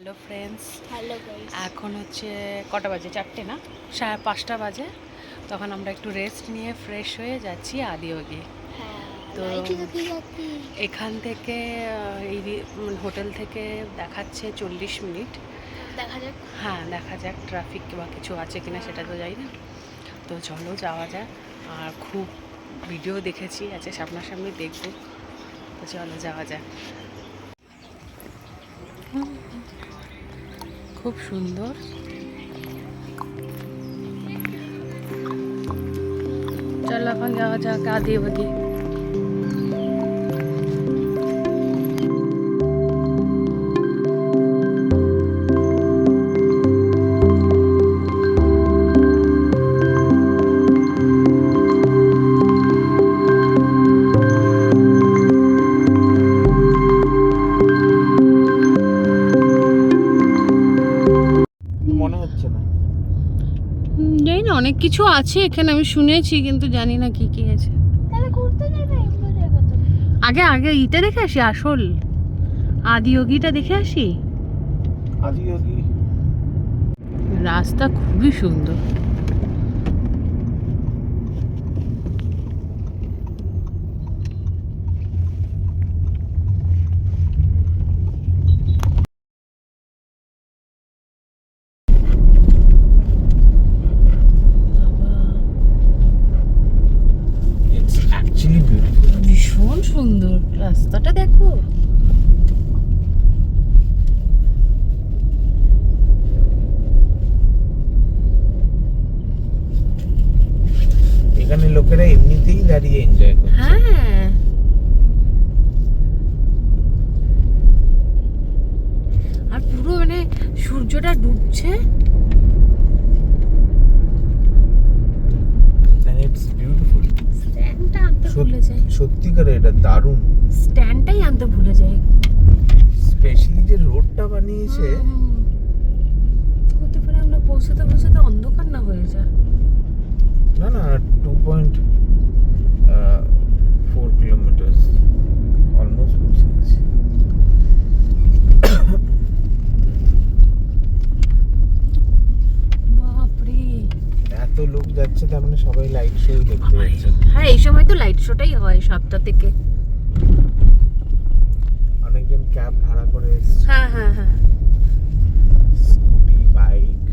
Hello friends, hello guys. এখন হচ্ছে কটা বাজে? 4টে না, 5:30 বাজে। তখন আমরা একটু রেস্ট নিয়ে ফ্রেশ হয়ে যাচ্ছি আদিয়োগি। হ্যাঁ, তো লাইটে তো ঠিক আছে। এখান থেকে এই হোটেল থেকে দেখাচ্ছে 40 মিনিট। দেখা যাক। হ্যাঁ, দেখা যাক ট্রাফিক বা কিছু আছে কিনা, সেটা তো জানি না। তো চলো যাওয়া যাক। আর খুব ভিডিও দেখেছি, আছে সামনাসামনি দেখবো। তো চলো যাওয়া যাক। খুব সুন্দর। চলো এখন যাওয়া যাক আদিয়োগি। মনে হচ্ছে না। জানি না, অনেক কিছু আছে এখানে, আমি শুনেছি, কিন্তু জানি না কি কি আছে। তাহলে ঘুরতে যাই না এগুলো জায়গা তো। আগে ইটা দেখে আসি, আসল আদিয়োগিটা দেখে আসি। আদিয়োগি রাস্তা খুবই সুন্দর। It's actually beautiful. ভীষণ সুন্দর রাস্তাটা, দেখো। এখানে লোকেরা এমনিতেই দাঁড়িয়ে এনজয় করছে। হ্যাঁ, আর পুরো মানে সূর্যটা ডুবছে। It's beautiful. স্ট্যান্ডটা আনতে ভুলে যাই। সত্যিকারে এটা দারুণ। স্ট্যান্ডটাই আনতে ভুলে যাই। স্পেশালি যে রোডটা বানিয়েছে। হতে পারে আমরা পৌঁছাতে পৌঁছাতে অন্ধকার না হয়ে যায়। না না, 2.4 কিলোমিটার অলমোস্ট পৌঁছে গেছি। বাপরে, এত লোক যাচ্ছে, তার মানে সবাই লাইট শো দেখতে যাচ্ছে। হ্যাঁ এই সময় তো লাইট শোটাই হয় 7টা থেকে। অনেকজন ক্যাব ভাড়া করে এসছে, হ্যাঁ হ্যাঁ হ্যাঁ। Scooty, bike.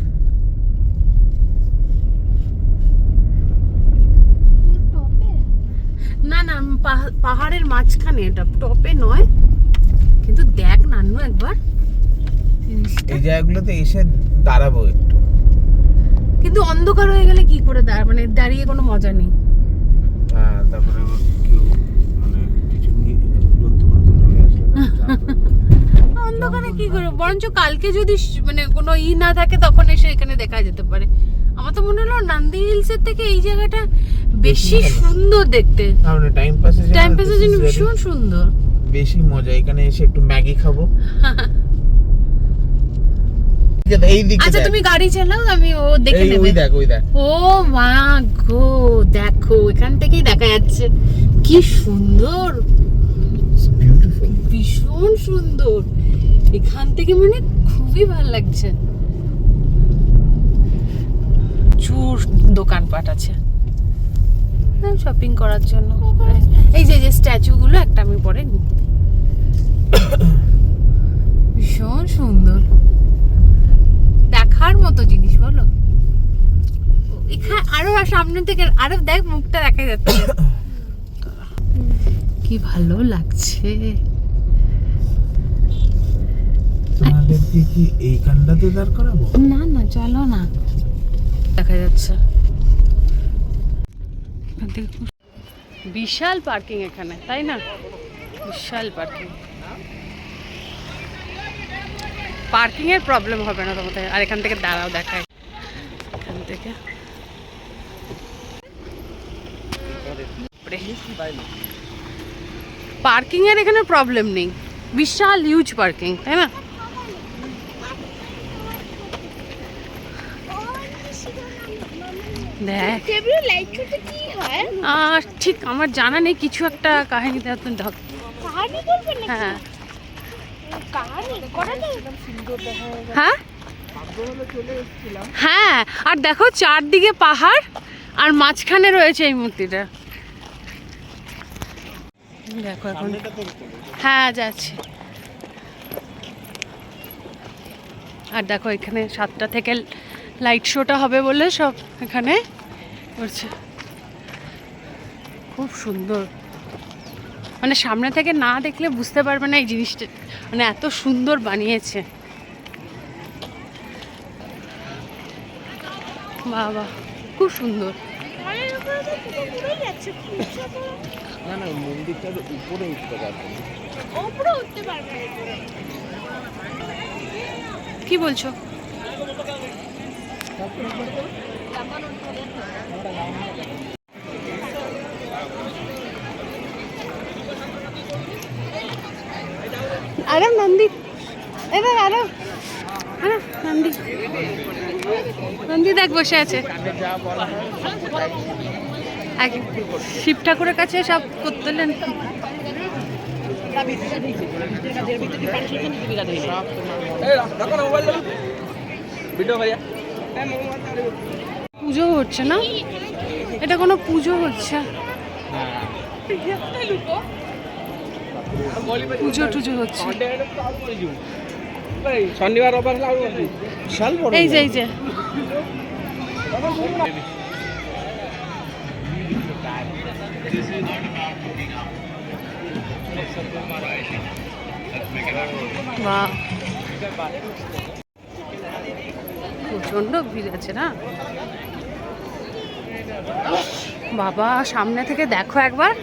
টপে না না, পাহাড়ের মাঝখানে, এটা টপে নয়। কিন্তু দেখ নান্নু একবার জিনিসটা। এই জায়গাগুলোতে এসে দাঁড়াবো একটু। কিন্তু অন্ধকার হয়ে গেলে কি করে মানে দাঁড়িয়ে কোনো মজা নেই। হ্যাঁ, তারপরে আবার কেউ মানে কিছু জন্তু বন্তু নেমে আসলে অন্ধকারে কি করে? বরঞ্চ কালকে যদি মানে কোনো না থাকে, তখন এসে এখানে দেখা যেতে পারে। আমার তো মনে হলো নান্দি হিলসের থেকে এই জায়গাটা বেশি সুন্দর দেখতে। মানে টাইম পাসের জন্য ভীষণ সুন্দর। বেশি মজা। এখানে এসে একটু ম্যাগি খাবো। এই দিকে আচ্ছা তুমি গাড়ি চালাও, আমি ও দেখে নেবে। ওই দেখ। ও মা গো, দেখো এখান থেকেই দেখা যাচ্ছে কি সুন্দর। বিউটিফুল, ভীষণ সুন্দর। এখান থেকে মানে খুবই ভালো লাগছে। প্রচুর দোকানপাট আছে শপিং করার জন্য। এই যে স্ট্যাচু গুলো, একটা আমি পরে নিই। ভীষণ সুন্দর, দেখার মতো জিনিস, বলো। এখানে আরো সামনে থেকে আরো দেখ, মুখটা দেখা যাচ্ছে। কি ভালো লাগছে। তোমাদেরকে কি এইখানটাতে দাঁড় করাবো? না না, চলো না। দেখা যাচ্ছে বিশাল পার্কিং এখানে, তাই না? বিশাল পার্কিং। পার্কিং এর প্রবলেম হবে না তোমাদের। আর এখান থেকে দাঁড়াও, দেখায় এখান থেকে। পার্কিং এর এখানে প্রবলেম নেই, বিশাল হিউজ পার্কিং, তাই না? দেখ লাইট শোতে কি হয়? ঠিক আমার জানা নেই, কিছু একটা কাহিনীতে কাহিনী বলবেন না? হ্যাঁ কাহানি কটা নেই হ্যাঁ হ্যাঁ, আর দেখো চারদিকে পাহাড় আর মাঝখানে রয়েছে এই মূর্তিটা। দেখো এখন হ্যাঁ যাচ্ছি। আর দেখো এখানে 7টা থেকে লাইট শোটা হবে বলে সব এখানে করছে। খুব সুন্দর, মানে সামনে থেকে না দেখলে বুঝতে পারবে না এই জিনিসটা, মানে এত সুন্দর বানিয়েছে। বাবা খুব সুন্দর। না না, মন্দিরটার উপরে উঠতে পারবে, উপরে উঠতে পারবে। কি বলছো? আরে নন্দী, এবার আরে আরে নন্দী, নন্দী দেখ বসে আছে। শিব ঠাকুরের কাছে সব করতেলেন। পুজো হচ্ছে না, এটা কোনো পুজো হচ্ছে, পুজো টুজো হচ্ছে। শনিবার এই যে এই যে বাহ, প্রচন্ড ভিড় আছে না বাবা। সামনে থেকে দেখো একবার,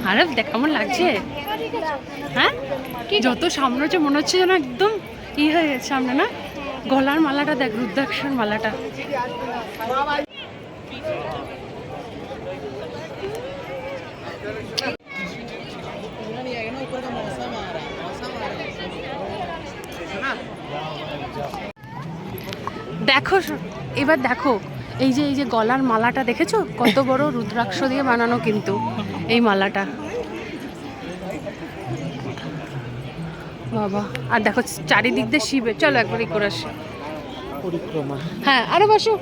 আরে দেখ কেমন লাগছে। হ্যাঁ, যত সামনে হচ্ছে মনে হচ্ছে যেন একদম ই হয়ে গেছে সামনে না। গলার মালাটা দেখ, রুদ্রাক্ষর মালাটা। দেখো এবার দেখো, এই যে গলার মালাটা দেখেছো কত বড়, রুদ্রাক্ষ দিয়ে বানানো কিন্তু এই মালাটা। বাবা, আর দেখো চারিদিক দিয়ে শিবের। চলো একবারই করে আসি পরিক্রমা। হ্যাঁ, আরে বসো।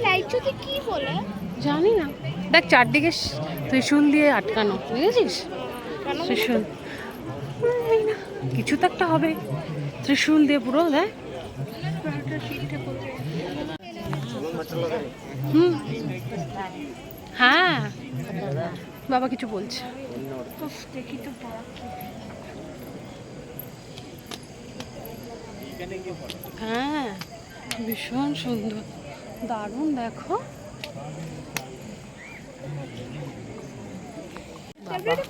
লাইট শোতে কি বলে জানি না, দেখ চারদিকে ত্রিশূল দিয়ে আটকানো, বুঝেছিস? ত্রিশূল কিছু তো একটা হবে, ত্রিশূল দিয়ে পুরো দেখ। হুম, হ্যাঁ বাবা কিছু বলছে। দেখি তো হ্যাঁ ভীষণ সুন্দর, দারুণ। দেখো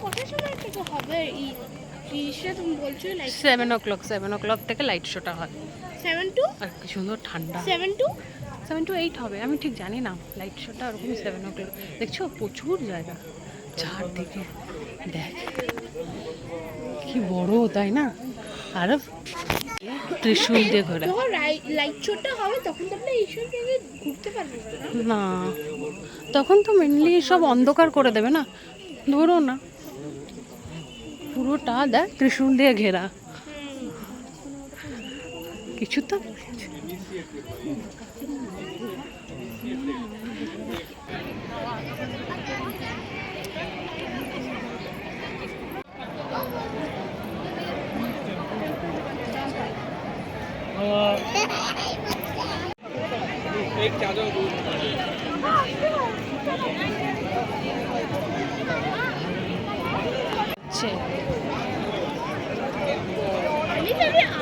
কটার সময় থেকে হবে এই জিনিসটা তুমি বলছো? 7 o'clock, 7 o'clock থেকে লাইট শোটা হয়। 7 to আর কি সুন্দর ঠান্ডা। 7 to 7 to 8 হবে, আমি ঠিক জানি না। লাইট শোটা ওরকম 7 o'clock। দেখছো প্রচুর জায়গা চারদিকে, দেখ কি বড়, তাই না? আর ত্রিশূল দিয়ে ঘোরা। যখন লাইট শোটা হবে তখন তো আমরা এইসব জায়গায় ঘুরতে পারবো না। না, তখন তো মেনলি সব অন্ধকার করে দেবে না, ধরো না পুরোটা দেখ ত্রিশূল দিয়ে ঘেরা। কিছু তো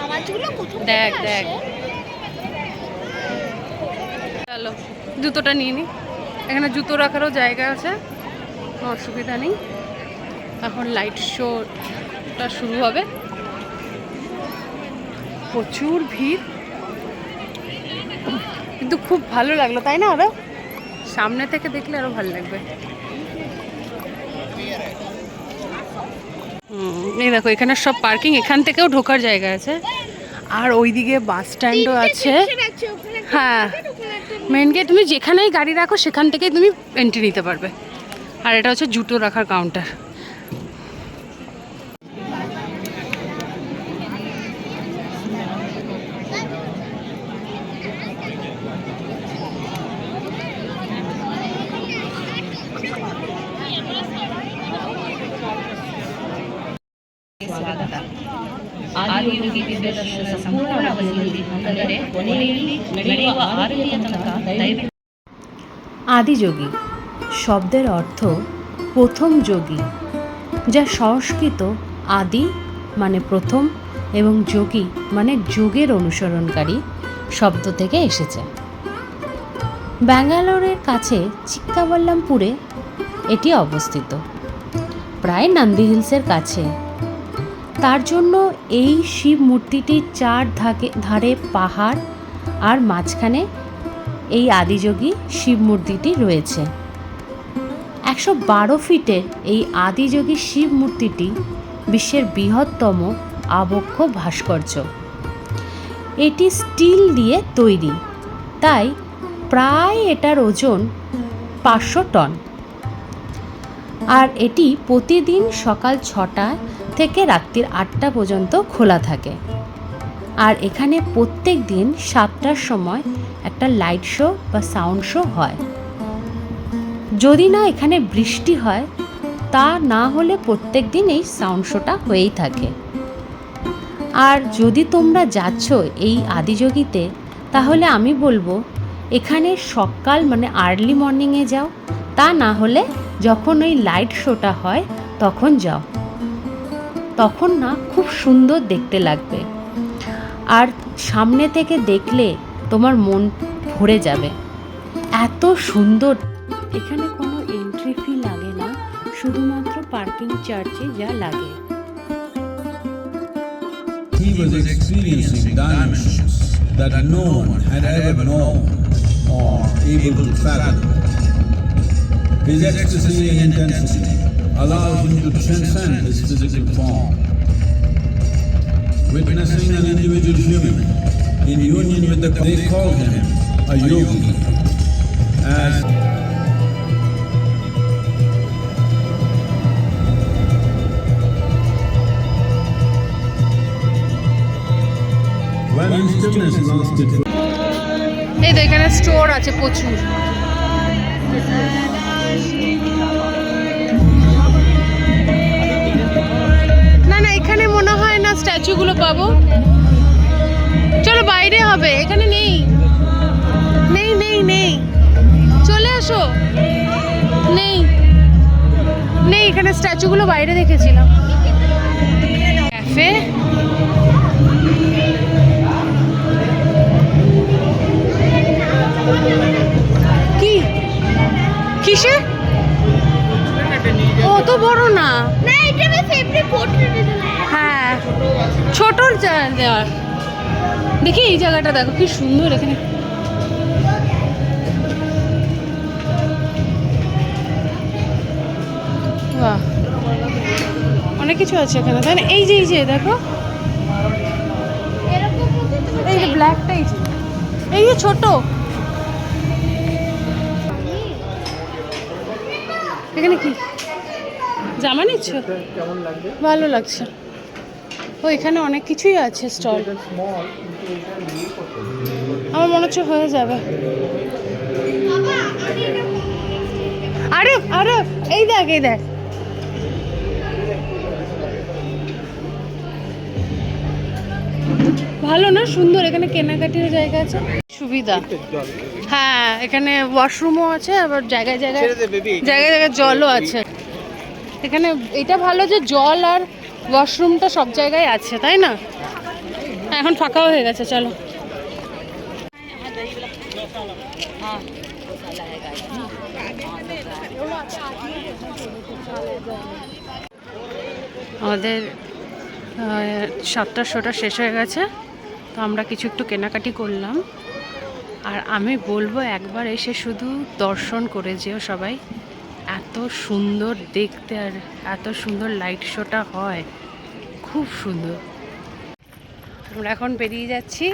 আওয়াজগুলো কোথাও দেখ দেখ। চলো জুতোটা নিয়ে নি, এখানে জুতো রাখারও জায়গা আছে, কোনো অসুবিধা নেই। এখন লাইট শোটা শুরু হবে, প্রচুর ভিড়, কিন্তু খুব ভালো লাগলো, তাই না? আরো সামনে থেকে দেখলে আরো ভালো লাগবে। এই দেখো এখানে সব পার্কিং, এখান থেকেও ঢোকার জায়গা আছে। আর ওইদিকে বাস স্ট্যান্ডও আছে। আছে ওখানে একটা হ্যাঁ, ওখানে একটা মেন গেট, তুমি যেখানেই গাড়ি রাখো সেখান থেকেই তুমি এন্ট্রি নিতে পারবে। আর এটা হচ্ছে জুতো রাখার কাউন্টার। ಆದಿಯೋಗಿ ದಿವ್ಯದರ್ಶನ ಸಂಪೂರ್ಣವಾಗಿ ಅಂದರೆ ಕೊನೆಯಲ್ಲಿ ನಡೆಯುವ ಆರತಿಯ ತನಕ ದಯವಿಟ್ಟು। আদিযোগী শব্দের অর্থ প্রথম যোগী, যা সংস্কৃত আদি মানে প্রথম এবং যোগী মানে যোগের অনুসরণকারী শব্দ থেকে এসেছে। ব্যাঙ্গালোরের কাছে চিক্কাবাল্লামপুরে এটি অবস্থিত, প্রায় নন্দী হিলসের কাছে। তার জন্য এই শিব মূর্তিটির চার ধারে পাহাড় আর মাঝখানে এই আদিযোগী শিব মূর্তিটি রয়েছে। 112 ফিটের এই আদিযোগী শিব মূর্তিটি বিশ্বের বৃহত্তম আবক্ষ ভাস্কর্য। এটি স্টিল দিয়ে তৈরি, তাই প্রায় এটার ওজন 500 টন। আর এটি প্রতিদিন সকাল 6টা থেকে রাত্রির 8টা পর্যন্ত খোলা থাকে। আর এখানে প্রত্যেক দিন 7টার সময় একটা লাইট শো বা সাউন্ড শো হয়। যদি না এখানে বৃষ্টি হয়, তা না হলে প্রত্যেক দিন এই সাউন্ড শোটা হয়েই থাকে। আর যদি তোমরা যাচ্ছ এই আদিযোগীতে, তাহলে আমি বলবো এখানে সকাল মানে আর্লি মর্নিংয়ে যাও, তা না হলে যখন ওই লাইট শোটা হয় তখন যাও। তখন না খুব সুন্দর দেখতে লাগবে, আর সামনে থেকে দেখলে তোমার মন ভরে যাবে, এত সুন্দর। এখানে কোনো এন্ট্রি ফি লাগে না, শুধুমাত্র পার্কিং চার্জে যা লাগে। He was experiencing dimensions that no one had ever known or able to fathom. His ecstasy and intensity allowed him to transcend his physical form. Witnessing an individual human in union with they called him a yogi. As when his stillness lasted for এই তো এখানে store আছে প্রচুর। না না, এখানে মনে হয় না স্ট্যাচুগুলো পাবো। চলো বাইরে হবে, এখানে নেই নেই নেই নেই, চলে আসো। নেই নেই, এখানে স্ট্যাচুগুলো বাইরে দেখেছিলাম। ক্যাফে, কি কিসে অত বড় না? না এটা আমার ফেভারিট পোর্ট্রেট। হ্যাঁ, ছোটর দেওয়ার। দেখি এই জায়গাটা দেখো কি সুন্দর, এখানে বাহ, অনেক কিছু আছে এখানে, তাই না? এই যে দেখো, এরকম মধ্যে তুমি এই যে ব্ল্যাকটা, এই যে ছোট, এখানে কি জামা নিচ্ছ? ভালো লাগছে। ও এখানে অনেক কিছুই আছে স্টল। আমার মনে হচ্ছে হয়ে যাবে। আরে আরে এই দেখ, এই দেখ, ভালো না? সুন্দর, এখানে কেনাকাটির জায়গা আছে, সুবিধা। হ্যাঁ, এখানে ওয়াশরুমও আছে, আবার জায়গায় জায়গায় জায়গায় জলও আছে। এখানে এটা ভালো যে জল আর ওয়াশরুমটা সব জায়গায় আছে, তাই না? এখন ফাঁকাও হয়ে গেছে। চলো, আমাদের 7টার শোটা শেষ হয়ে গেছে, তো আমরা কিছু একটু কেনাকাটি করলাম। আর আমি বলবো একবার এসে শুধু দর্শন করে যেও সবাই, এত সুন্দর দেখতে আর এত সুন্দর লাইট শোটা হয়, খুব সুন্দর। আমরা এখন বেরিয়ে যাচ্ছি।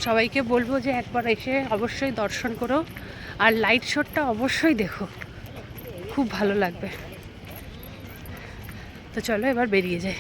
সবাইকে বলবো যে একবার এসে অবশ্যই দর্শন করো, আর লাইট শোটা অবশ্যই দেখো, খুব ভালো লাগবে। তো চলো এবার বেরিয়ে যাই।